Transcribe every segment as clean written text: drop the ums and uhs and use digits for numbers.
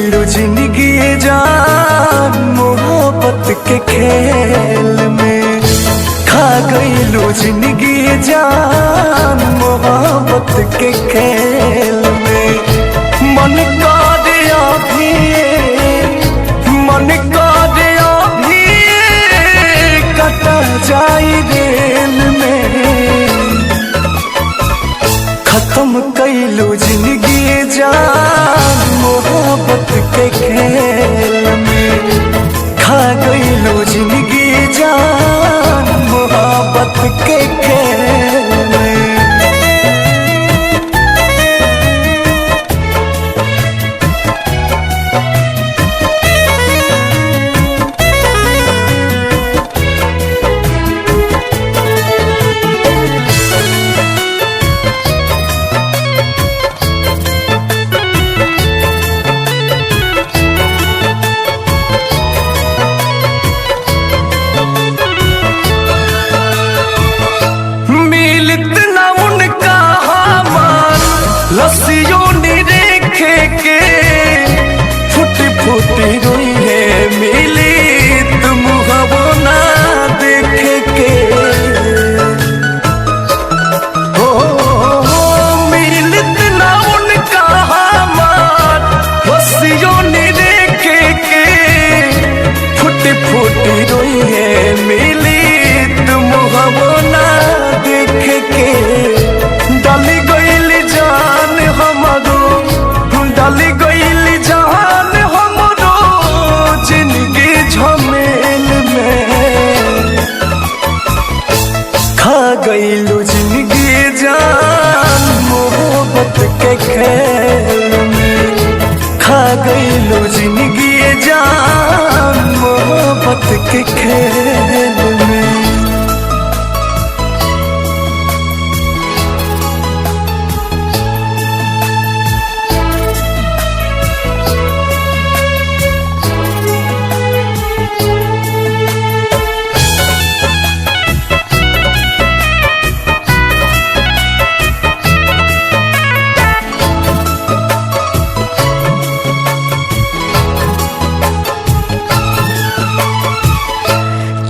गईलू जिंदगी जान मोहब्बत के खेल में। खा गईलू जिंदगी जान मोहब्बत के खेल में। मन का दिया भी मन का दिया भी कटा जाई रेल में। खत्म कईलू जिंदगी जान मोहब्बत के खेल में। खा गईलू जिंदगी जान मोहब्बत के खेल में। लस्सियों ने रेखे के फुटी फुटी रोई है मिली तुम हवो ना देखे के। हो मिलित ना उनका हमार लस्सियों ने रेखे के फुटी फुटी रोई है मिली तुम हवो ना देखे के। डाली गईली जान हमरो डाली गईली जान हमरो जिंदगी झमेल में। खा गईलू जिंदगी जान मोहब्बत के खेल में। खा गईलू जिंदगी जान मोहब्बत के खेल में।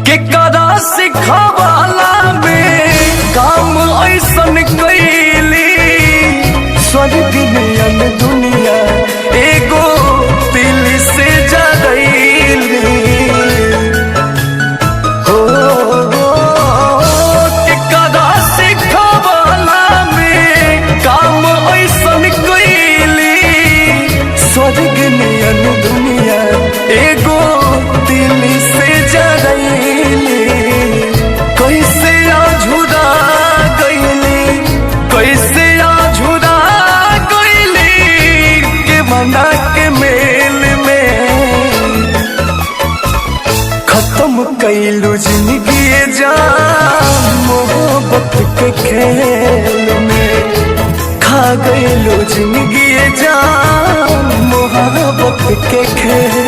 केकरा सिखावाला में काम ऐसन कैली। स्वर्ग नियन दुनिया एगो दिल से जरैली। हो केकरा सिखावाला में काम ऐसन कैली। स्वर्ग नियन दुनिया एगो दिल से जरैली। कैसे आझुरा गईली कैसे आझुरा गईली के मना के मेल में। खत्म कईलू जिंदगी जान मोहब्बत के खेल में। खा गईलू जिंदगी जान मोहब्बत के खेल